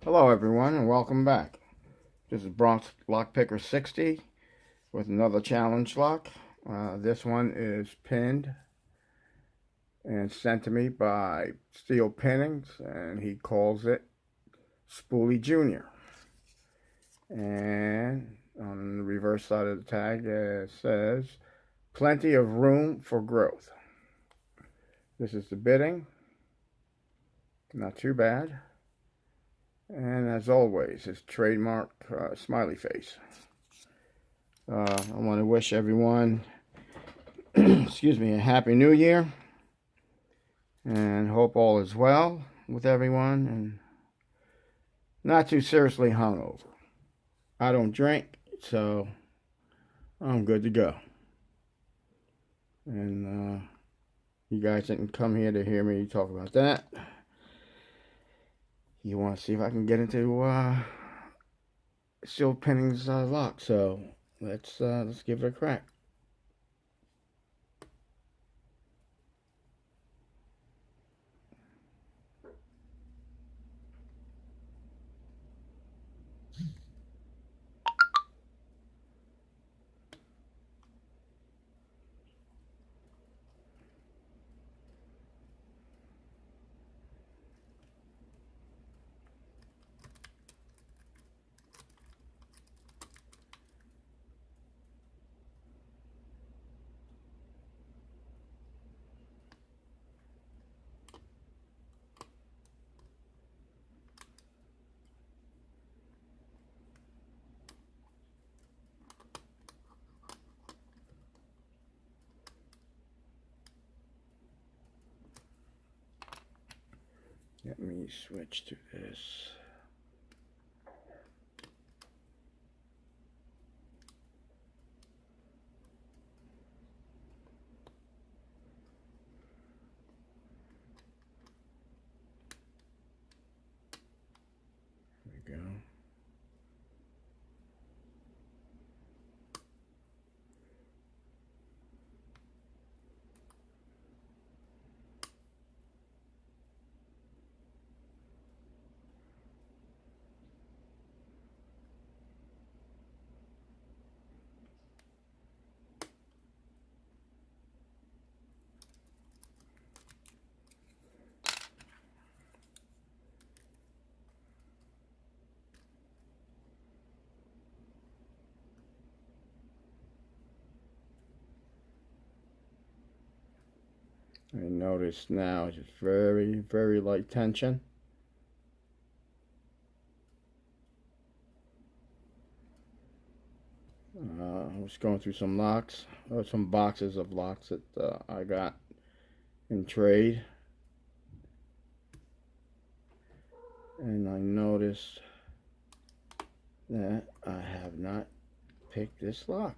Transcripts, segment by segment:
Hello everyone and welcome back. This is Bronx Lockpicker 60 with another challenge lock. This one is pinned and sent to me by Steel Pinnings, and he calls it Spooly Jr. And on the reverse side of the tag it says plenty of room for growth. This is the bidding. Not too bad. And as always, his trademark smiley face. I want to wish everyone, excuse me, a happy new year. And hope all is well with everyone and not too seriously hungover. I don't drink, so I'm good to go. And you guys didn't come here to hear me talk about that. You want to see if I can get into Steel Pinnings lock, so let's give it a crack. Let me switch to this. There we go. I notice now it's very, very light tension. I was going through some locks, or some boxes of locks that I got in trade, and I noticed that I have not picked this lock.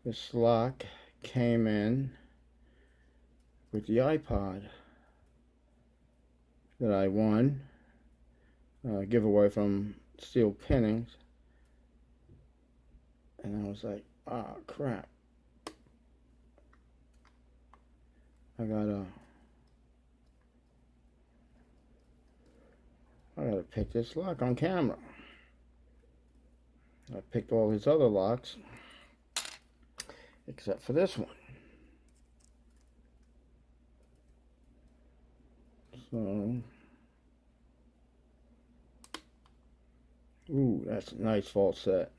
This lock came in with the iPod that I won, giveaway from Steel Pinnings, and I was like, oh crap, I gotta pick this lock on camera. I picked all his other locks except for this one. So, ooh, that's a nice false set.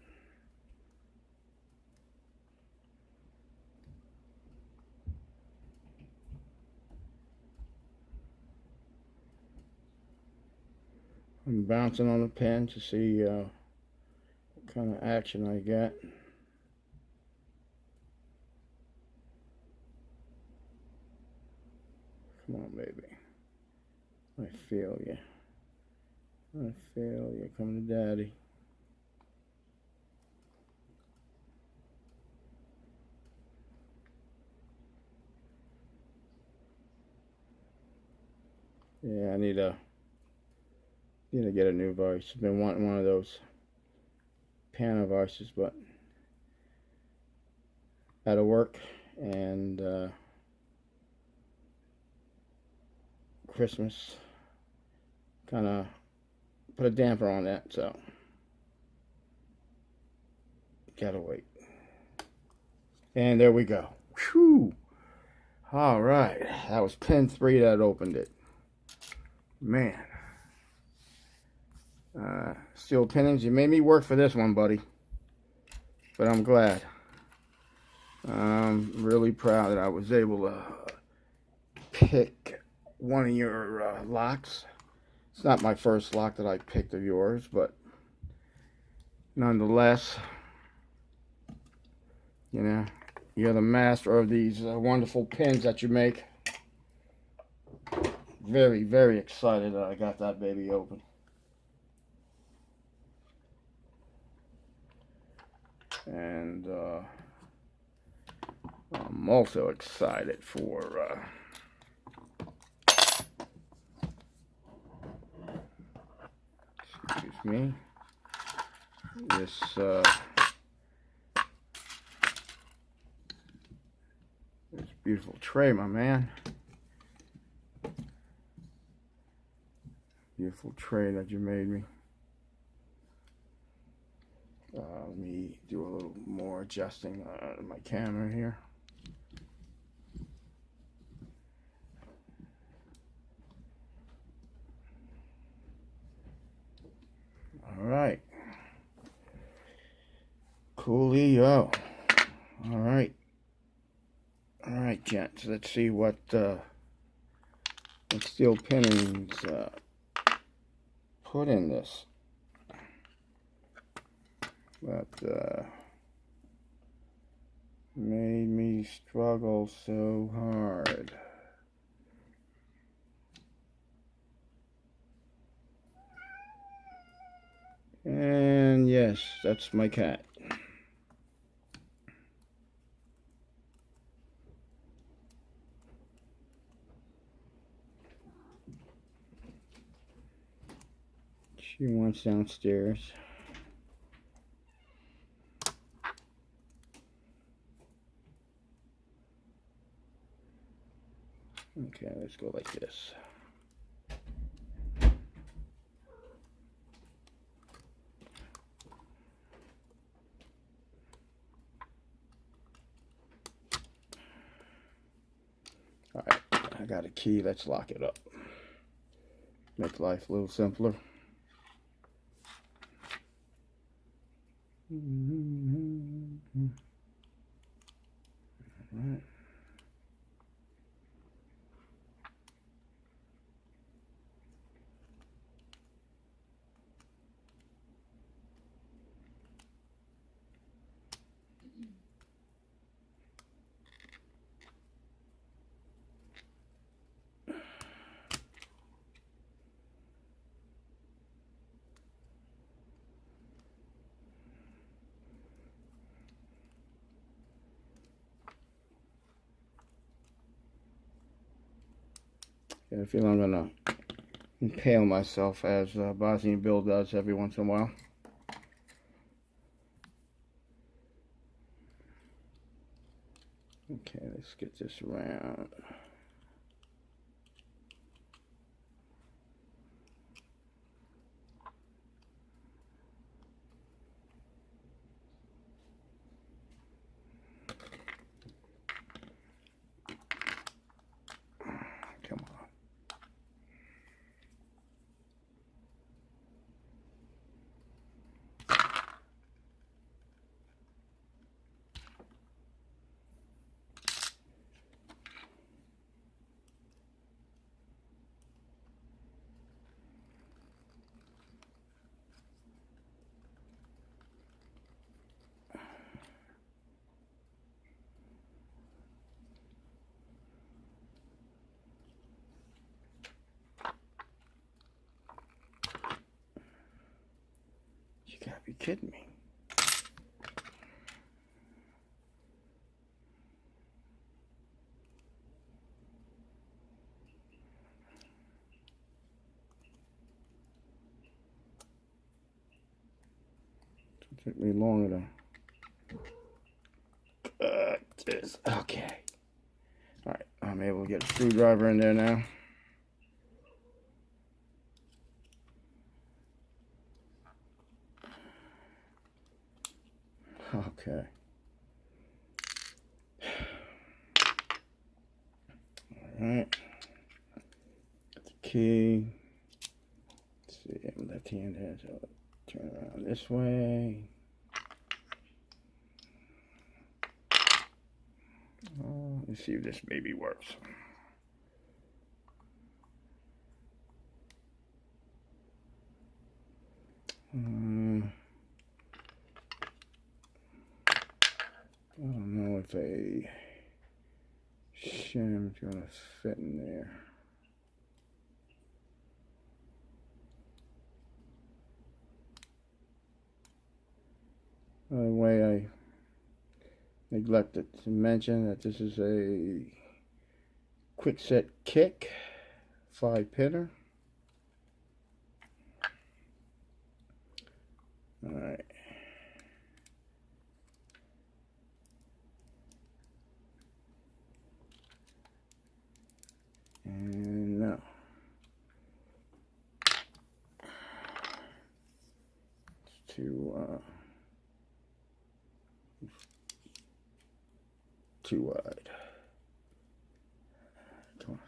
I'm bouncing on the pin to see what kind of action I get. Come on, baby. I feel you. I feel you. Coming to daddy. Yeah, I need to get a new vise. I've been wanting one of those piano vices, but out of work and Christmas. Kind of put a damper on that, so gotta wait. And there we go. Whew. All right, that was pin 3 that opened it. Man. Steel Pinnings, you made me work for this one, buddy. But I'm glad. I'm really proud that I was able to pick one of your locks. It's not my first lock that I picked of yours, but nonetheless, you know, you're the master of these wonderful pins that you make. Very, very excited that I got that baby open. And I'm also excited for excuse me, this beautiful tray, my man. Beautiful tray that you made me. Let me do a little more adjusting on my camera here. All right. Coolio. All right. All right, gents. Let's see what Steel Pinnings put in this. That made me struggle so hard. And yes, that's my cat. She wants downstairs. Okay, let's go like this. All right, I got a key. Let's lock it up. Make life a little simpler. All right. I feel I'm gonna impale myself as Bosnian Bill does every once in a while. Okay, let's get this around. Come on. You gotta be kidding me. It took me longer to this. Okay. All right, I'm able to get a screwdriver in there now. Okay. Alright. Got the key. Let's see, I'm left hand here, so turn around this way. Let's see if this maybe works. I don't know if a shim is going to fit in there. By the way, I neglected to mention that this is a Kwikset KIK 5-pinner. Alright. And now it's too wide. Come on.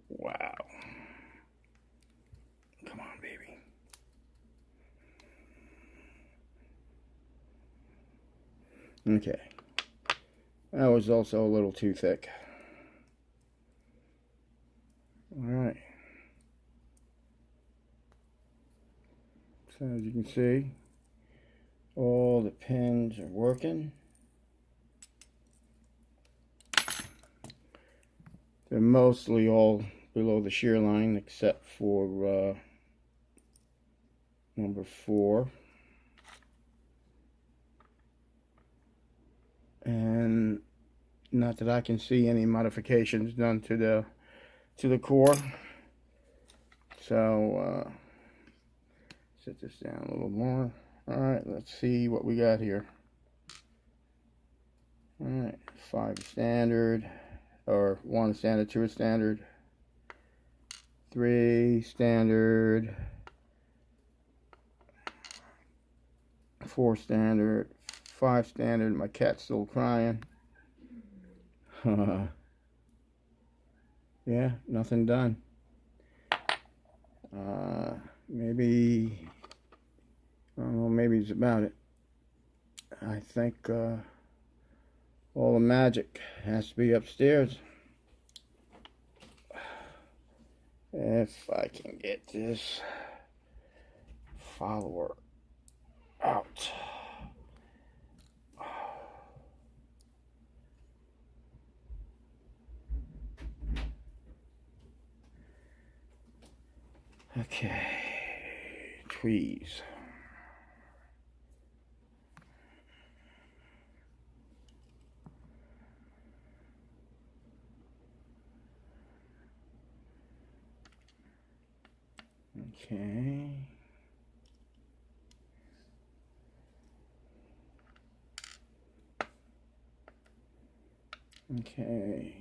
Wow. Come on, baby. Okay. That was also a little too thick. Alright. So as you can see, all the pins are working. They're mostly all below the shear line except for number 4. And not that I can see any modifications done to the core. So set this down a little more. Alright, let's see what we got here. Alright, 5 standard, or 1 standard, 2 standard, 3 standard, 4 standard, 5 standard. My cat's still crying. Yeah, nothing done. Maybe, I don't know, maybe it's about it. I think all the magic has to be upstairs. If I can get this follower out. Okay, trees. Okay. Okay.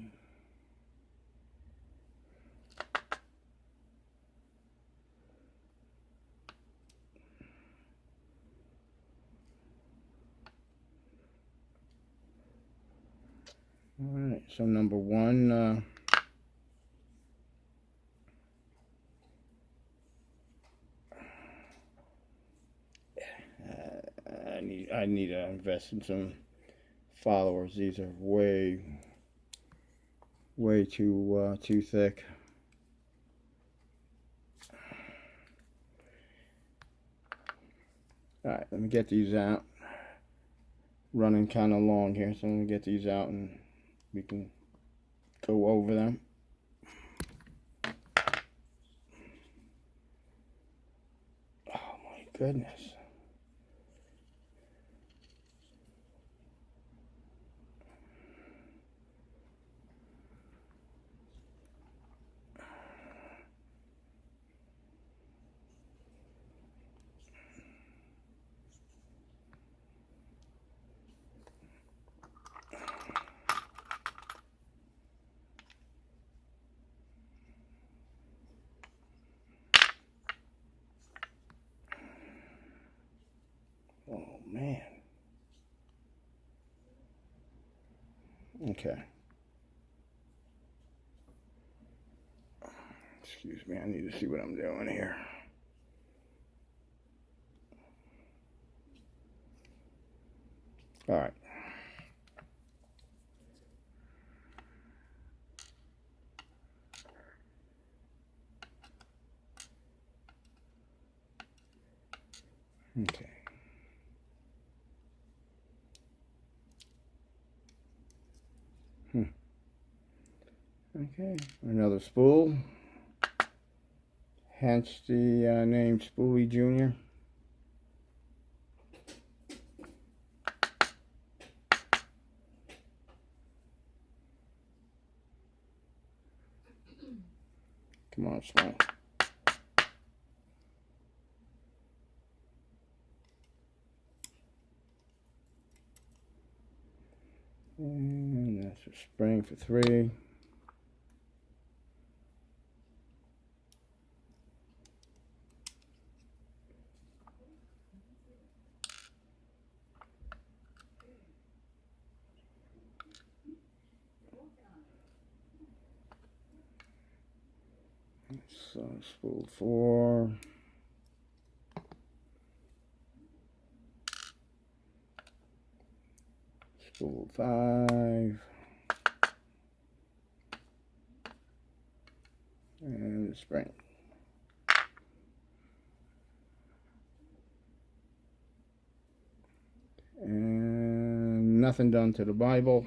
All right, so number 1, I need to invest in some followers. These are way too thick. All right, let me get these out. Running kind of long here, so let me get these out and we can go over them. Oh my goodness. Okay. Excuse me, I need to see what I'm doing here. All right. Okay. Okay, another spool. Hence the name Spooly Jr. Come on, Smile. And that's a spring for 3. So spool 4. Spool 5. And the spring. And nothing done to the Bible.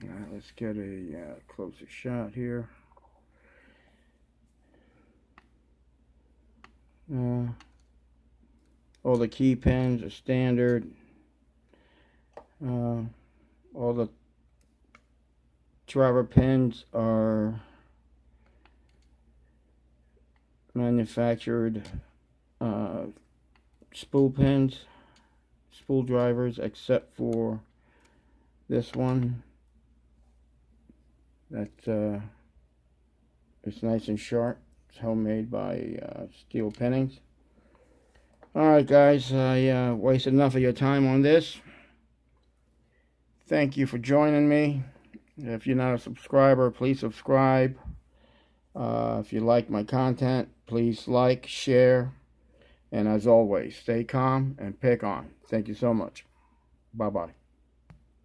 All right, let's get a closer shot here. All the key pins are standard. All the driver pins are manufactured spool pins, spool drivers, except for this one. That it's nice and sharp. It's homemade by Steel Pinnings. Alright guys, I wasted enough of your time on this. Thank you for joining me. If you're not a subscriber, please subscribe. If you like my content, please like, share, and as always, stay calm and pick on. Thank you so much. Bye-bye.